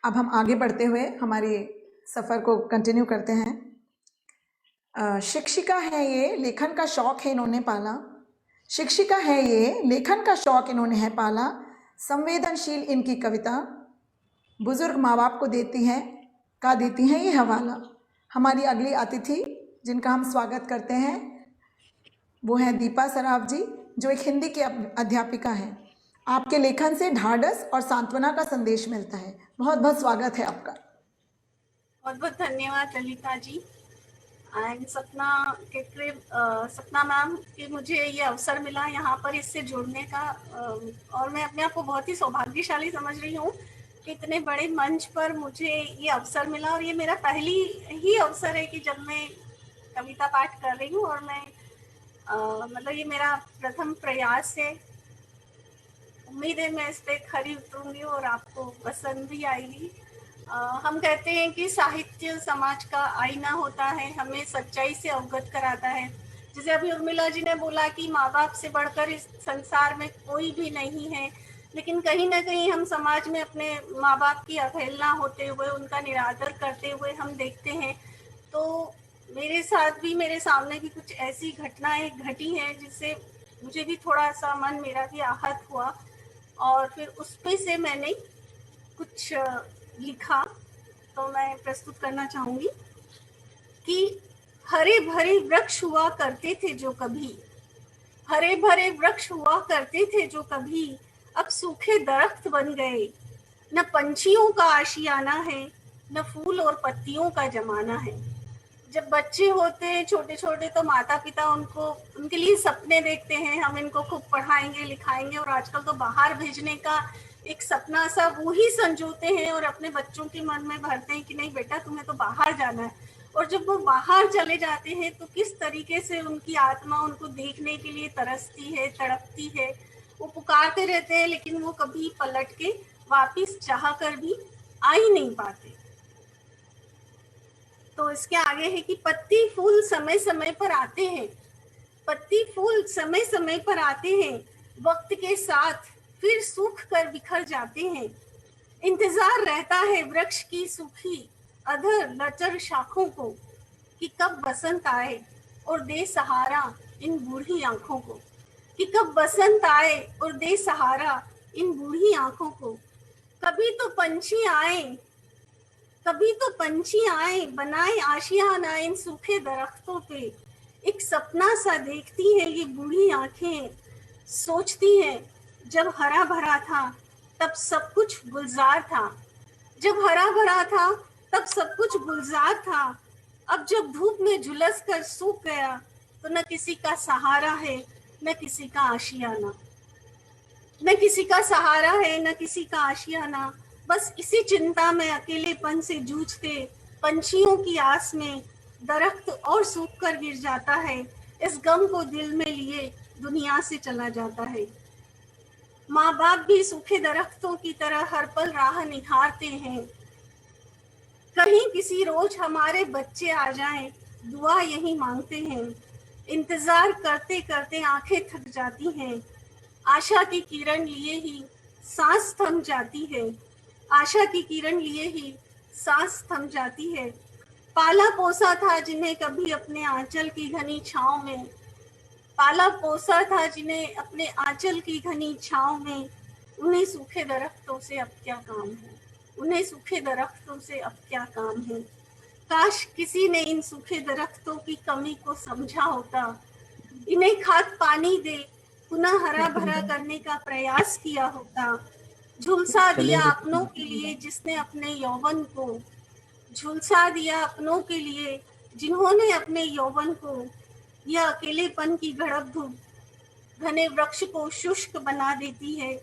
अब हम आगे बढ़ते हुए हमारी सफ़र को कंटिन्यू करते हैं। शिक्षिका है ये, लेखन का शौक़ है इन्होंने पाला। शिक्षिका है ये, लेखन का शौक़ इन्होंने है पाला। संवेदनशील इनकी कविता बुज़ुर्ग माँ बाप को देती हैं ये हवाला। हमारी अगली अतिथि जिनका हम स्वागत करते हैं वो हैं दीपा सराफ जी, जो एक हिंदी की अध्यापिका हैं। आपके लेखन से ढाढ़स और सांत्वना का संदेश मिलता है। बहुत बहुत स्वागत है आपका। बहुत बहुत धन्यवाद ललिता जी एंड सपना मैम कि मुझे ये अवसर मिला यहाँ पर इससे जुड़ने का, और मैं अपने आप को बहुत ही सौभाग्यशाली समझ रही हूँ कि इतने बड़े मंच पर मुझे ये अवसर मिला। और ये मेरा पहली ही अवसर है कि जब मैं कविता पाठ कर रही हूँ, और मैं मतलब ये मेरा प्रथम प्रयास है। उम्मीद है मैं इस पर खरी उतरूंगी और आपको पसंद भी आएगी। हम कहते हैं कि साहित्य समाज का आईना होता है, हमें सच्चाई से अवगत कराता है। जैसे अभी उर्मिला जी ने बोला कि माँ बाप से बढ़कर इस संसार में कोई भी नहीं है, लेकिन कहीं ना कहीं हम समाज में अपने माँ बाप की अवहेलना होते हुए, उनका निरादर करते हुए हम देखते हैं। तो मेरे साथ भी, मेरे सामने भी कुछ ऐसी घटनाएं घटी हैं जिससे मुझे भी थोड़ा सा मन मेरा भी आहत हुआ, और फिर उस पे से मैंने कुछ लिखा। तो मैं प्रस्तुत करना चाहूंगी कि हरे भरे वृक्ष हुआ करते थे जो कभी, हरे भरे वृक्ष हुआ करते थे जो कभी, अब सूखे दरख्त बन गए। न पंछियों का आशियाना है, न फूल और पत्तियों का जमाना है। जब बच्चे होते हैं छोटे छोटे तो माता पिता उनके लिए सपने देखते हैं, हम इनको खूब पढ़ाएंगे लिखाएंगे, और आजकल तो बाहर भेजने का एक सपना सा वो ही संजोते हैं और अपने बच्चों के मन में भरते हैं कि नहीं बेटा तुम्हें तो बाहर जाना है। और जब वो बाहर चले जाते हैं तो किस तरीके से उनकी आत्मा उनको देखने के लिए तरसती है, तड़पती है। वो पुकारते रहते हैं लेकिन वो कभी पलट के वापिस चाह कर भी आ ही नहीं पाते। तो इसके आगे है कि पत्ती फूल समय समय पर आते हैं, पत्ती फूल समय समय पर आते हैं, वक्त के साथ फिर सूख कर बिखर जाते हैं। इंतजार रहता है वृक्ष की सूखी अधर लचर शाखों को कि कब बसंत आए और दे सहारा इन बूढ़ी आंखों को, कि कब बसंत आए और दे सहारा इन बूढ़ी आंखों को। कभी तो पंछी आए, कभी तो पंछी आए, बनाए आशियाना इन सूखे दरख्तों पे। एक सपना सा देखती है ये बूढ़ी आंखें, सोचती है जब हरा भरा था तब सब कुछ गुलजार था, जब हरा भरा था तब सब कुछ गुलजार था। अब जब धूप में झुलस कर सूख गया तो न किसी का सहारा है, न किसी का आशियाना, न किसी का सहारा है, न किसी का आशियाना। बस इसी चिंता में अकेलेपन से जूझते पंछियों की आस में दरख्त और सूख कर गिर जाता है। इस गम को दिल में लिए दुनिया से चला जाता है। माँ बाप भी सूखे दरख्तों की तरह हर पल राह निहारते हैं, कहीं किसी रोज हमारे बच्चे आ जाएं, दुआ यही मांगते हैं। इंतजार करते करते आंखें थक जाती हैं, आशा की किरण लिए ही सांस थम जाती है, आशा की किरण लिए ही सांस थम जाती है। पाला पोसा था जिन्हें कभी अपने आंचल की घनी छांव में, पाला पोसा था जिन्हें अपने आंचल की घनी छांव में, उन्हें सूखे दरख्तों से अब क्या काम है, उन्हें सूखे दरख्तों से अब क्या काम है। काश किसी ने इन सूखे दरख्तों की कमी को समझा होता, इन्हें खाद पानी दे पुनः हरा भरा करने का प्रयास किया होता। झुलसा दिया अपनों के लिए जिसने अपने यौवन को, झुलसा दिया अपनों के लिए जिन्होंने अपने यौवन को। यह अकेलेपन की घड़क धूप घने वृक्ष को शुष्क बना देती है,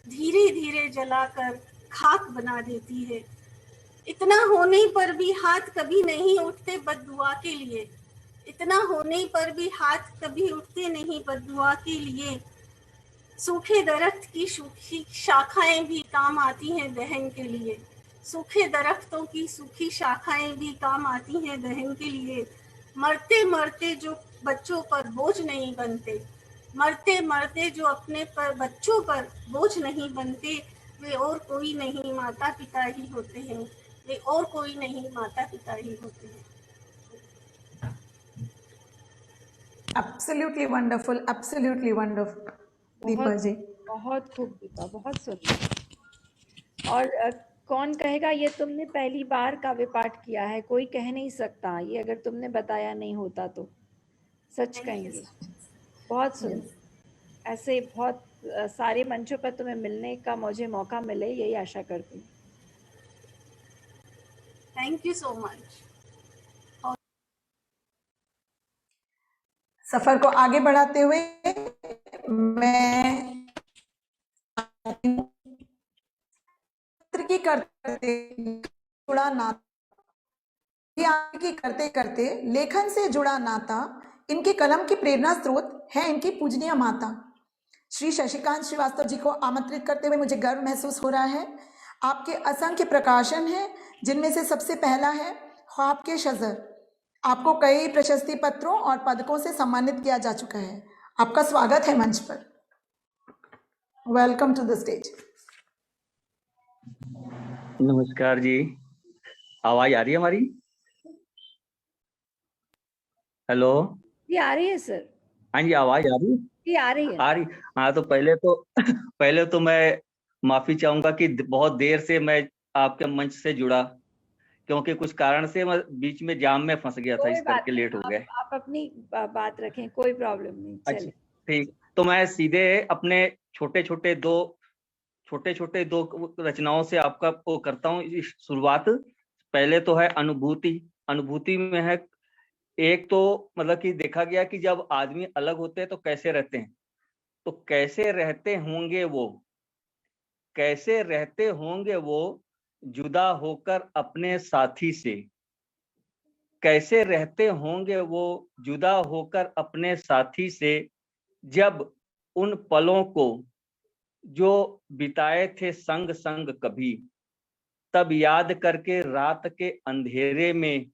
धीरे धीरे जलाकर खाक बना देती है। इतना होने पर भी हाथ कभी नहीं उठते बद्दुआ के लिए, इतना होने पर भी हाथ कभी उठते नहीं बद्दुआ के लिए। सूखे दरख्त की सूखी शाखाएं भी काम आती हैं दहन के लिए, सूखे दरख्तों की सूखी शाखाएं भी काम आती हैं दहन के लिए। मरते मरते जो बच्चों पर बोझ नहीं बनते, मरते मरते जो अपने पर बच्चों पर बोझ नहीं बनते, वे और कोई नहीं माता पिता ही होते हैं, वे और कोई नहीं माता पिता ही होते हैं। Absolutely wonderful, absolutely wonderful Deepa बहुत जी। बहुत खूब दीपा, बहुत सुंदर। और कौन कहेगा ये तुमने पहली बार काव्य पाठ किया है, कोई कह नहीं सकता ये अगर तुमने बताया नहीं होता तो। सच कहेंगे, बहुत सुंदर। ऐसे बहुत सारे मंचों पर तुम्हें मिलने का मुझे मौका मिले, यही आशा करती हूँ। Thank you so much. सफर को आगे बढ़ाते हुए मैं की करते जुड़ा नाता की करते करते लेखन से जुड़ा नाता इनके कलम की प्रेरणा स्रोत है इनकी पूजनीय माता। श्री शशिकांत श्रीवास्तव जी को आमंत्रित करते हुए मुझे गर्व महसूस हो रहा है। आपके असंख्य प्रकाशन हैं, जिनमें से सबसे पहला है ख्वाब के शजर। आपको कई प्रशस्ति पत्रों और पदकों से सम्मानित किया जा चुका है। आपका स्वागत है मंच पर। Welcome to the stage. नमस्कार जी, आवाज आ रही है हमारी? हेलो जी आ रही है सर। हाँ जी, आवाज आ रही है? जी आ रही है। आ रही। हाँ, तो पहले तो मैं माफी चाहूंगा कि बहुत देर से मैं आपके मंच से जुड़ा, क्योंकि कुछ कारण से मैं बीच में जाम में फंस गया था, इस करके लेट हो गए। आप अपनी बात रखें, कोई प्रॉब्लम नहीं। अच्छा ठीक, तो मैं सीधे अपने छोटे छोटे दो रचनाओं से आपका वो करता हूँ शुरुआत। पहले तो है अनुभूति। अनुभूति में है एक तो मतलब कि देखा गया कि जब आदमी अलग होते हैं तो कैसे रहते हैं, तो कैसे रहते होंगे वो जुदा होकर अपने साथी से। कैसे रहते होंगे वो जुदा होकर अपने साथी से, जब उन पलों को जो बिताए थे संग संग कभी, तब याद करके रात के अंधेरे में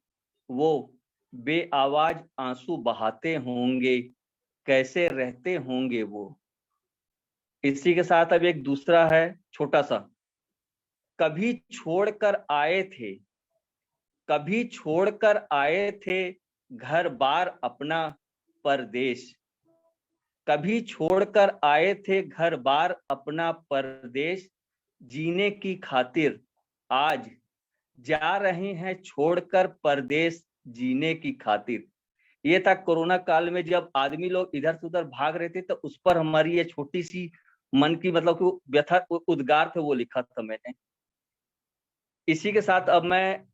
वो बेआवाज आंसू बहाते होंगे, कैसे रहते होंगे वो। इसी के साथ अब एक दूसरा है छोटा सा। कभी छोड़कर आए थे घर बार अपना परदेश। कभी छोड़कर आए थे घर बार अपना परदेश, जीने की खातिर आज जा रहे हैं छोड़कर परदेश जीने की खातिर। ये था कोरोना काल में जब आदमी लोग इधर से उधर भाग रहे थे, तो उस पर हमारी ये छोटी सी मन की मतलब कि व्यथा उद्गार थे, वो लिखा था मैंने। इसी के साथ अब मैं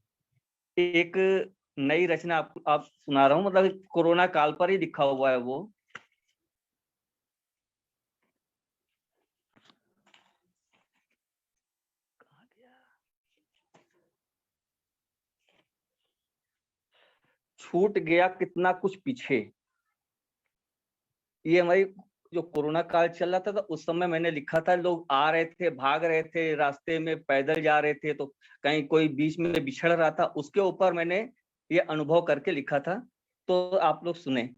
एक नई रचना आप सुना रहा हूँ, मतलब कोरोना काल पर ही लिखा हुआ है वो। छूट गया कितना कुछ पीछे। ये हमारी जो कोरोना काल चल रहा था तो उस समय मैंने लिखा था, लोग आ रहे थे, भाग रहे थे, रास्ते में पैदल जा रहे थे, तो कहीं कोई बीच में बिछड़ रहा था, उसके ऊपर मैंने ये अनुभव करके लिखा था। तो आप लोग सुने।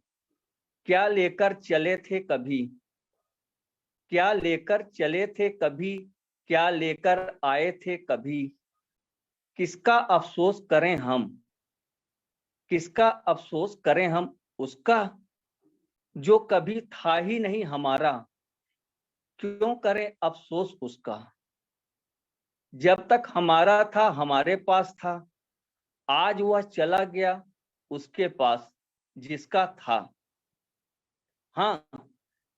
क्या लेकर चले थे कभी, क्या लेकर चले थे कभी, क्या लेकर आए थे कभी, किसका अफसोस करें हम, किसका अफसोस करें हम उसका, जो कभी था ही नहीं हमारा, क्यों करें अफसोस उसका। जब तक हमारा था हमारे पास था, आज वह चला गया उसके पास जिसका था। हाँ,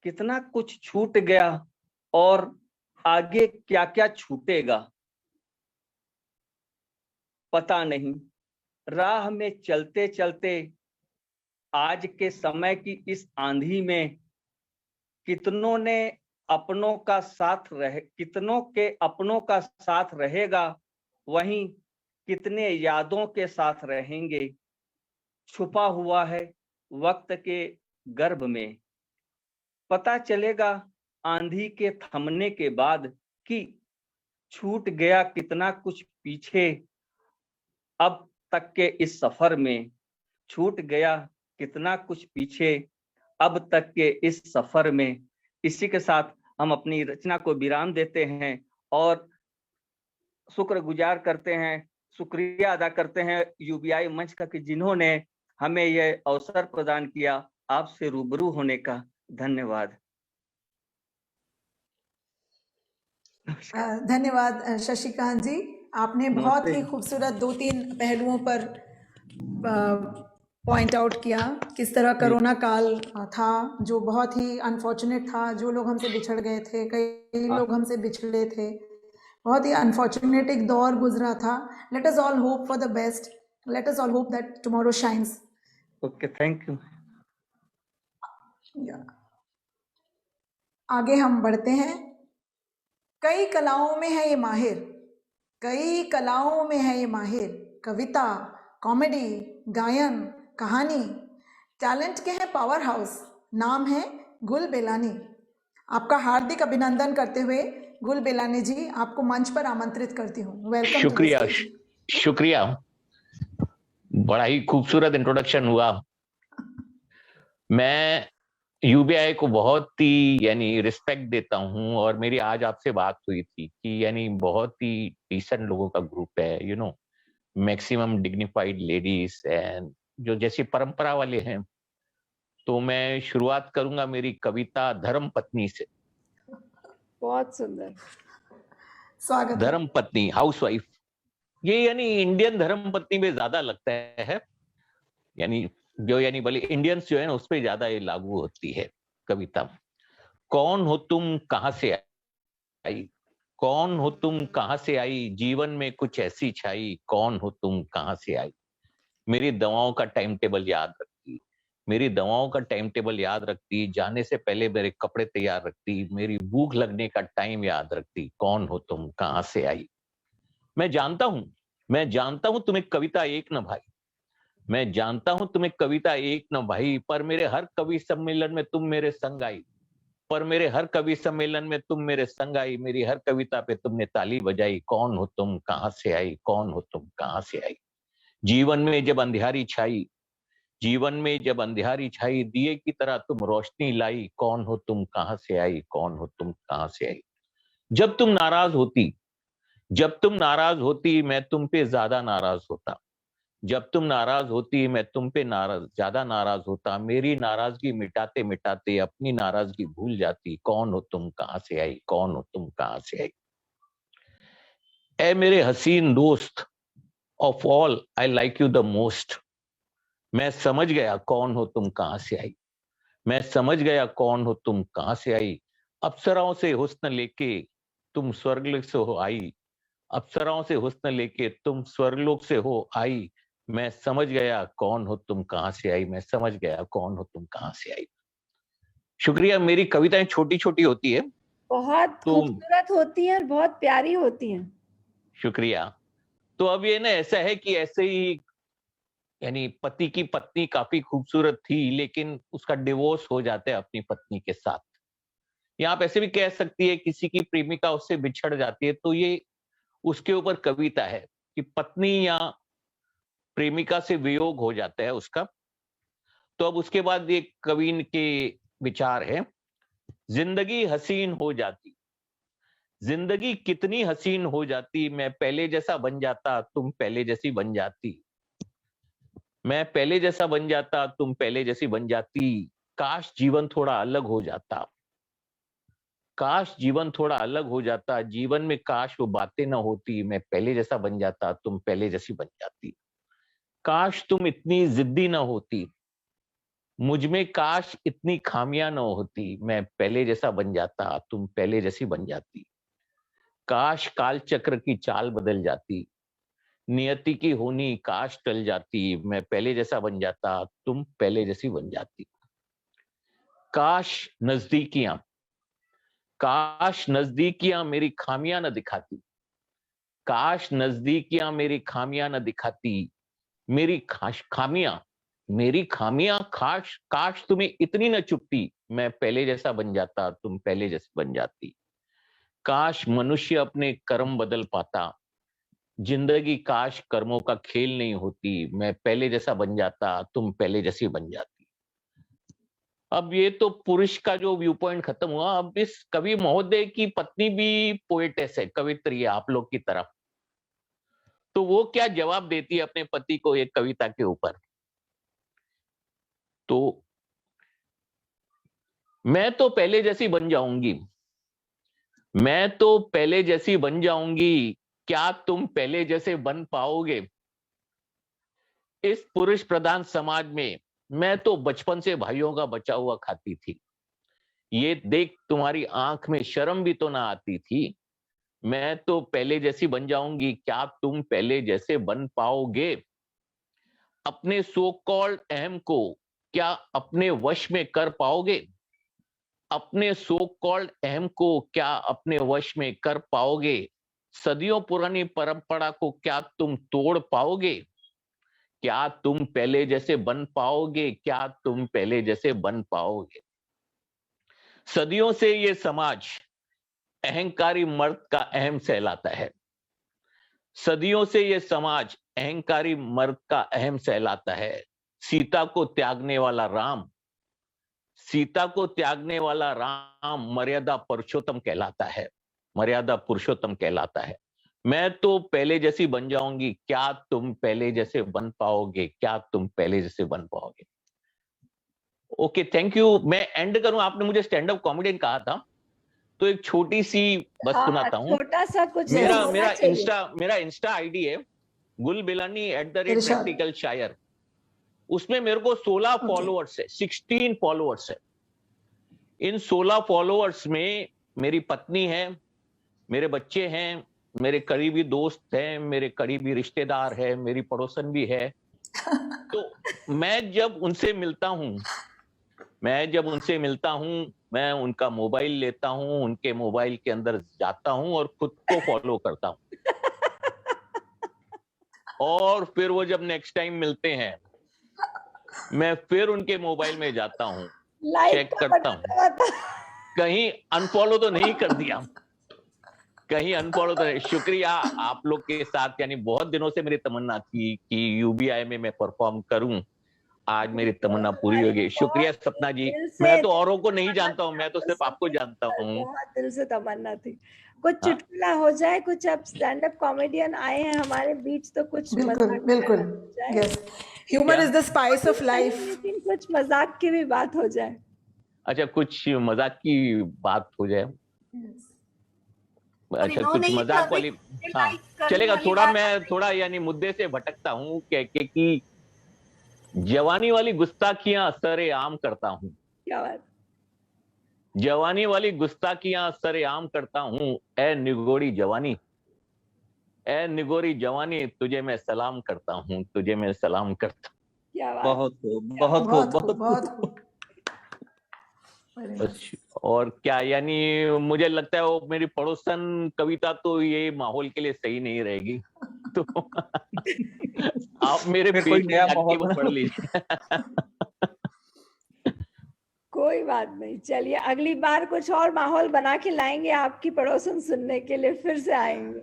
कितना कुछ छूट गया और आगे क्या क्या छूटेगा पता नहीं। राह में चलते चलते आज के समय की इस आंधी में कितनों के अपनों का साथ रहेगा, वहीं कितने यादों के साथ रहेंगे। छुपा हुआ है वक्त के गर्भ में, पता चलेगा आंधी के थमने के बाद कि छूट गया कितना कुछ पीछे। अब तक के इस सफर में छूट गया कितना कुछ पीछे, अब तक के इस सफर में। इसी के साथ हम अपनी रचना को विराम देते हैं और शुक्रगुजार करते हैं, शुक्रिया अदा करते हैं यूबीआई मंच का कि जिन्होंने हमें ये अवसर प्रदान किया आपसे रूबरू होने का। धन्यवाद। धन्यवाद शशिकांत जी, आपने बहुत नमस्ते। ही खूबसूरत 2-3 पहलुओं पर पॉइंट आउट किया, किस तरह कोरोना काल था जो बहुत ही अनफॉर्चुनेट था, जो लोग हमसे बिछड़ गए थे, कई लोग हमसे बिछड़े थे, बहुत ही अनफॉर्चुनेट एक दौर गुजरा था। Let us all hope for the best, let us all hope that tomorrow shines. Okay, thank you. आगे हम बढ़ते हैं। कई कलाओं में है ये माहिर, कई कलाओं में है ये माहिर, कविता, कॉमेडी, गायन, कहानी, टैलेंट के हैं पावर हाउस, नाम है गुल बेलानी। आपका हार्दिक अभिनंदन करते हुए गुल बेलानी जी, आपको मंच पर आमंत्रित करती हूँ। वेलकम। शुक्रिया, शुक्रिया, बड़ा ही खूबसूरत इंट्रोडक्शन हुआ। मैं यूबीआई को बहुत ही रिस्पेक्ट देता हूं, और मेरी आज आपसे बात हुई थी कि बहुत ही डिसेंट लोगों का ग्रुप है, मैक्सिमम डिग्निफाइड लेडीज एंड जो जैसी परंपरा वाले हैं। तो मैं शुरुआत करूंगा मेरी कविता धर्म पत्नी से। बहुत सुंदर, स्वागत। धर्म पत्नी, हाउसवाइफ, ये इंडियन धर्म पत्नी में ज्यादा लगता है, भले इंडियंस जो है ना उस पर ज्यादा ये लागू होती है कविता। कौन हो तुम, कहां से आई, कौन हो तुम, कहां से आई, जीवन में कुछ ऐसी छाई, कौन हो तुम, कहां से आई। मेरी दवाओं का टाइम टेबल याद रखती, मेरी दवाओं का टाइम टेबल याद रखती, जाने से पहले मेरे कपड़े तैयार रखती, मेरी भूख लगने का टाइम याद रखती, कौन हो तुम, कहां से आई। मैं जानता हूं तुम्हें कविता एक न भाई, मैं जानता हूं तुम्हें कविता एक न भाई, पर मेरे हर कवि सम्मेलन में तुम मेरे संग आई, पर मेरे हर कवि सम्मेलन में तुम मेरे संग आई, मेरी हर कविता पे तुमने ताली बजाई, कौन हो तुम, कहां से आई, कौन हो तुम, कहां से आई। जीवन में जब अंधियारी छाई, जीवन में जब अंधियारी छाई, दिए की तरह तुम रोशनी लाई, कौन हो तुम, कहां से आई, कौन हो तुम, कहां से आई। जब तुम नाराज होती, जब तुम नाराज होती, मैं तुम पे ज्यादा नाराज होता, जब तुम नाराज होती मैं तुम पे ज्यादा नाराज होता, मेरी नाराजगी मिटाते मिटाते अपनी नाराजगी भूल जाती, कौन हो तुम, कहां से आई, कौन हो तुम, कहां से आई। ए मेरे हसीन दोस्त, of all I like you the most, मैं समझ गया कौन हो तुम, कहां से आई, मैं समझ गया कौन हो तुम, कहां से आई। अप्सराओं से हुस्न लेके तुम स्वर्गलोक से हो आई, अप्सराओं से हुस्न लेके तुम स्वर्गलोक से हो आई, मैं समझ गया कौन हो तुम, कहां से आई, मैं समझ गया कौन हो तुम, कहां से आई। शुक्रिया। मेरी कविताएं छोटी छोटी होती है, बहुत खूबसूरत होती है और बहुत प्यारी होती है। शुक्रिया। तो अब ये ना ऐसा है कि ऐसे ही पति की पत्नी काफी खूबसूरत थी, लेकिन उसका डिवोर्स हो जाता है अपनी पत्नी के साथ, या आप ऐसे भी कह सकती है किसी की प्रेमिका उससे बिछड़ जाती है, तो ये उसके ऊपर कविता है कि पत्नी या प्रेमिका से वियोग हो जाता है उसका। तो अब उसके बाद एक कवि के विचार है, जिंदगी हसीन हो जाती, जिंदगी कितनी हसीन हो जाती, मैं पहले जैसा बन जाता, तुम पहले जैसी बन जाती, मैं पहले जैसा बन जाता, तुम पहले जैसी बन जाती, काश जीवन थोड़ा अलग हो जाता, काश जीवन थोड़ा अलग हो जाता, जीवन में काश वो बातें ना होती, मैं पहले जैसा बन जाता, तुम पहले जैसी बन जाती, काश तुम इतनी जिद्दी ना होती, मुझ में काश इतनी खामियां ना होती, मैं पहले जैसा बन जाता, तुम पहले जैसी बन जाती, काश काल चक्र की चाल बदल जाती, नियति की होनी काश टल जाती, मैं पहले जैसा बन जाता, तुम पहले जैसी बन जाती, काश नजदीकियां, काश नजदीकियां मेरी खामियां न दिखाती, काश नजदीकियां मेरी खामियां न दिखाती, मेरी खामियां, मेरी खामियां काश काश तुम्हें इतनी न चुपती, मैं पहले जैसा बन जाता, तुम पहले जैसी बन जाती, काश मनुष्य अपने कर्म बदल पाता, जिंदगी काश कर्मों का खेल नहीं होती, मैं पहले जैसा बन जाता, तुम पहले जैसी बन जाती, अब ये तो पुरुष का जो व्यू पॉइंट खत्म हुआ, अब इस कवि महोदय की पत्नी भी पोएटेस है, कवित्री है आप लोग की तरफ, तो वो क्या जवाब देती है अपने पति को एक कविता के ऊपर। तो मैं तो पहले जैसी बन जाऊंगी, मैं तो पहले जैसी बन जाऊंगी, क्या तुम पहले जैसे बन पाओगे। इस पुरुष प्रधान समाज में मैं तो बचपन से भाइयों का बचा हुआ खाती थी, ये देख तुम्हारी आंख में शर्म भी तो ना आती थी। मैं तो पहले जैसी बन जाऊंगी, क्या तुम पहले जैसे बन पाओगे। अपने सो कॉल्ड अहम को क्या अपने वश में कर पाओगे, अपने सो कॉल्ड अहम को क्या अपने वश में कर पाओगे। सदियों पुरानी परंपरा को क्या तुम तोड़ पाओगे, क्या तुम पहले जैसे बन पाओगे, क्या तुम पहले जैसे बन पाओगे। सदियों से ये समाज अहंकारी मर्द का अहम सहलाता है, सदियों से ये समाज अहंकारी मर्द का अहम सहलाता है। सीता को त्यागने वाला राम, सीता को त्यागने वाला राम मर्यादा पुरुषोत्तम कहलाता है, मर्यादा पुरुषोत्तम कहलाता है। मैं तो पहले जैसी बन जाऊंगी, क्या तुम पहले जैसे बन पाओगे, क्या तुम पहले जैसे बन पाओगे। Okay, thank you. मैं एंड करूं, आपने मुझे स्टैंड अप कॉमेडियन कहा था, तो एक छोटी सी बस सुनाता हूँ। छोटा सा कुछ मेरा इंस्टा आईडी है gulbilani@practical इरशाद। शायर। उसमें मेरे को 16 फॉलोअर्स है, 16 फॉलोअर्स है। इन 16 फॉलोअर्स में मेरी पत्नी है, मेरे बच्चे हैं, मेरे करीबी दोस्त हैं, मेरे करीबी रिश्तेदार है, मेरी पड़ोसन भी है। तो मैं जब उनसे मिलता हूं, मैं उनका मोबाइल लेता हूं, उनके मोबाइल के अंदर जाता हूं और खुद को फॉलो करता हूं। और फिर वो जब नेक्स्ट टाइम मिलते हैं, मैं फिर उनके मोबाइल में जाता हूं, चेक करता हूं, कहीं अनफॉलो तो नहीं कर दिया, कहीं अनफॉलो तो नहीं। शुक्रिया आप लोग के साथ, यानी बहुत दिनों से मेरी तमन्ना थी कि यूबीआई में मैं परफॉर्म करूं, आज मेरी तमन्ना पूरी हो गई। शुक्रिया सपना जी। मैं तो औरों को नहीं जानता हूँ, मैं तो सिर्फ आपको जानता हूँ। बहुत दिल से तमन्ना थी कुछ चुटकुला हो जाए, कुछ अब स्टैंड अप कॉमेडियन आए हैं हमारे बीच, तो कुछ बिल्कुल बिल्कुल, yes, humour is the spice of life. लेकिन कुछ मजाक की भी बात हो जाए। अच्छा, कुछ मजाक की बात हो जाए। अच्छा, कुछ मजाक वाली, हाँ चलेगा। थोड़ा यानी मुद्दे से भटकता हूँ, कह के कि जवानी वाली गुस्ताखियां सरेआम करता हूँ, क्या बात, जवानी वाली गुस्ताखियां सरेआम करता हूँ। ए निगोरी जवानी, ए निगोरी जवानी, तुझे मैं सलाम करता हूँ, तुझे मैं सलाम करता हूँ। क्या बात, बहुत खूब, बहुत खूब, बहुत खूब। और क्या, यानी मुझे लगता है वो मेरी पड़ोसन कविता तो ये माहौल के लिए सही नहीं रहेगी, तो आप मेरे पेज में जाके वो पढ़ लीजिए। कोई बात नहीं, चलिए अगली बार कुछ और माहौल बना के लाएंगे आपकी पड़ोसन सुनने के लिए, फिर से आएंगे।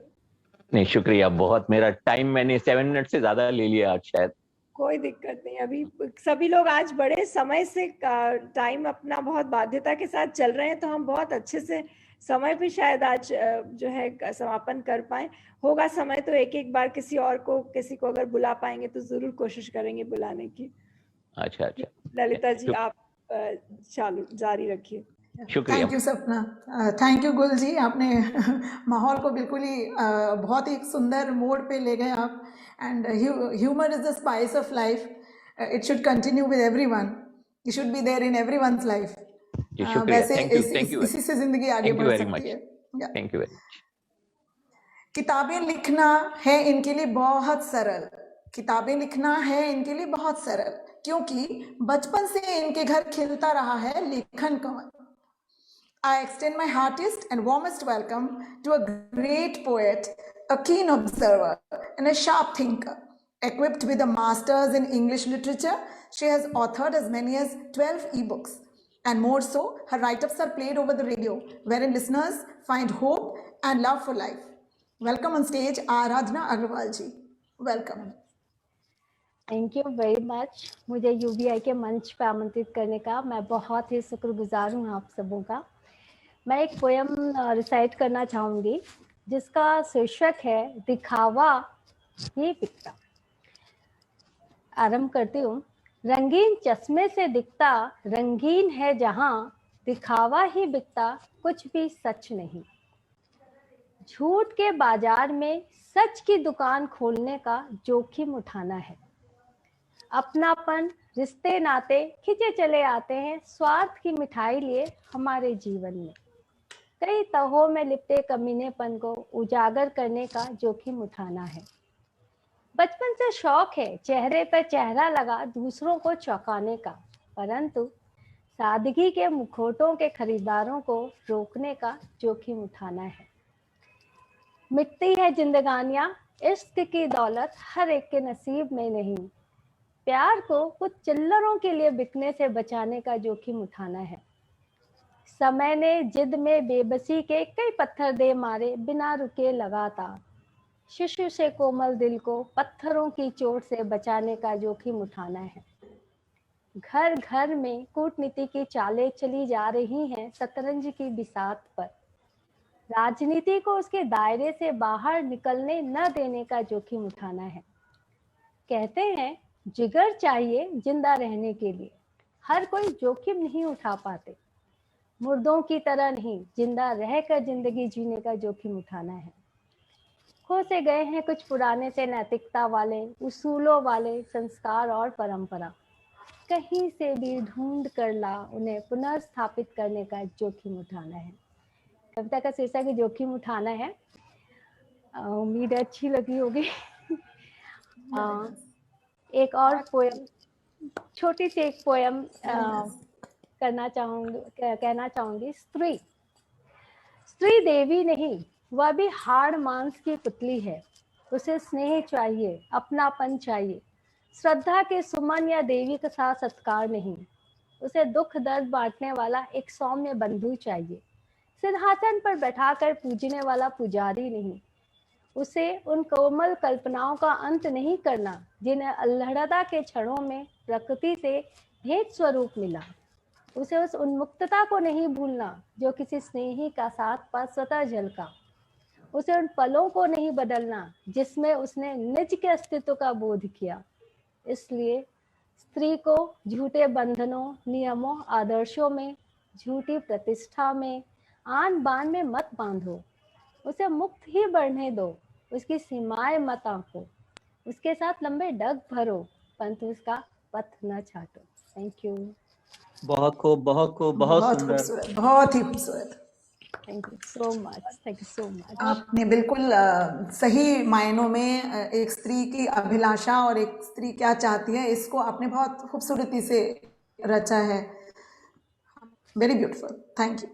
नहीं शुक्रिया बहुत, मेरा टाइम मैंने 7 मिनट से ज्यादा ले लिया आज शायद। कोई दिक्कत नहीं, अभी सभी लोग आज बड़े समय से टाइम अपना बहुत बाध्यता के साथ चल रहे हैं, तो हम बहुत अच्छे से समय पे शायद आज जो है समापन कर पाए। होगा समय तो एक बार किसी को अगर बुला पाएंगे तो जरूर कोशिश करेंगे बुलाने की। अच्छा, ललिता जी आप चालू जारी रखिए। शुक्रिया। थैंक यू सपना, थैंक यू गुल जी, आपने माहौल को बिल्कुल ही बहुत ही सुंदर मोड पे ले गए आप। And humour is the spice of life, it should continue with everyone, it should be there in everyone's life. वैसे इसी से जिंदगी आगे बढ़ सकती है। Thank you very much. किताबें लिखना है इनके लिए बहुत सरल, किताबें लिखना है इनके लिए बहुत सरल, क्योंकि बचपन से इनके घर खिलता रहा है लेखन कमल। I extend my heartiest and warmest welcome to a great poet, a keen observer, and a sharp thinker. Equipped with a master's in English literature, she has authored as many as 12 ebooks. And more so, her write-ups are played over the radio, wherein listeners find hope and love for life. Welcome on stage, Aradhana Agrawal ji. Welcome. Thank you very much मुझे UBI के मंच पे आमंत्रित करने का। मैं बहुत ही शुक्रगुजार हूँ आप सबों का। मैं एक पोयम रिसाइट करना चाहूँगी जिसका शीर्षक है दिखावा ही बिकता। आरंभ करती हूँ। रंगीन चश्मे से दिखता रंगीन है जहां, दिखावा ही बिकता कुछ भी सच नहीं। झूठ के बाजार में सच की दुकान खोलने का जोखिम उठाना है। अपनापन रिश्ते नाते खिंचे चले आते हैं स्वार्थ की मिठाई लिए हमारे जीवन में। कई तहों में लिपटे कमीनेपन को उजागर करने का जोखिम उठाना है। बचपन से शौक है चेहरे पर चेहरा लगा दूसरों को चौंकाने का, परंतु सादगी के मुखौटों के खरीदारों को रोकने का जोखिम उठाना है। मिटती है जिंदगानियां इश्क की दौलत हर एक के नसीब में नहीं। प्यार को कुछ चिल्लरों के लिए बिकने से बचाने का जोखिम उठाना है। समय ने जिद में बेबसी के कई पत्थर दे मारे बिना रुके लगातार। शिशु से कोमल दिल को पत्थरों की चोट से बचाने का जोखिम उठाना है। घर घर में कूटनीति की चालें चली जा रही हैं शतरंज की बिसात पर। राजनीति को उसके दायरे से बाहर निकलने न देने का जोखिम उठाना है। कहते हैं जिगर चाहिए जिंदा रहने के लिए, हर कोई जोखिम नहीं उठा पाते। मुर्दों की तरह नहीं, जिंदा रहकर जिंदगी जीने का जोखिम उठाना है। खो से गए हैं कुछ पुराने से नैतिकता वाले उसूलों वाले संस्कार और परंपरा। कहीं से भी ढूंढ कर ला उन्हें पुनर्स्थापित करने का जोखिम उठाना है। कविता का शीर्षक जोखिम उठाना है। उम्मीद अच्छी लगी होगी। एक और पोयम, छोटी सी एक पोयम कहना चाहूंगी। स्त्री देवी नहीं, वह भी हाड़ मांस की पुतली है। उसे स्नेह चाहिए, अपनापन चाहिए, श्रद्धा के सुमन या देवी का साथ सत्कार नहीं। उसे दुख दर्द बांटने वाला एक सौम्य बंधु चाहिए, सिंहासन पर बैठाकर पूजने वाला पुजारी नहीं। उसे उन कोमल कल्पनाओं का अंत नहीं करना जिन्हें अल्हड़ता के क्षणों में प्रकृति से भेद स्वरूप मिला। उसे उस उन्मुक्तता को नहीं भूलना जो किसी स्नेही का साथ पर स्वतः झलका। उसे उन पलों को नहीं बदलना जिसमें उसने निज के अस्तित्व का बोध किया। इसलिए स्त्री को झूठे बंधनों, नियमों, आदर्शों में, झूठी प्रतिष्ठा में, आन बान में मत बांधो। उसे मुक्त ही बढ़ने दो, उसकी सीमाएं मत आंको। उसके साथ लंबे डग भरो, परंतु उसका पथ न छाटो। Thank you. बहुत खूब, बहुत खूब, बहुत सुंदर, खूबसूरत, बहुत ही खूबसूरत। Thank you so much, thank you so much. आपने बिल्कुल सही मायनों में एक स्त्री की अभिलाषा और एक स्त्री क्या चाहती है इसको आपने बहुत खूबसूरती से रचा है। Very beautiful, thank you.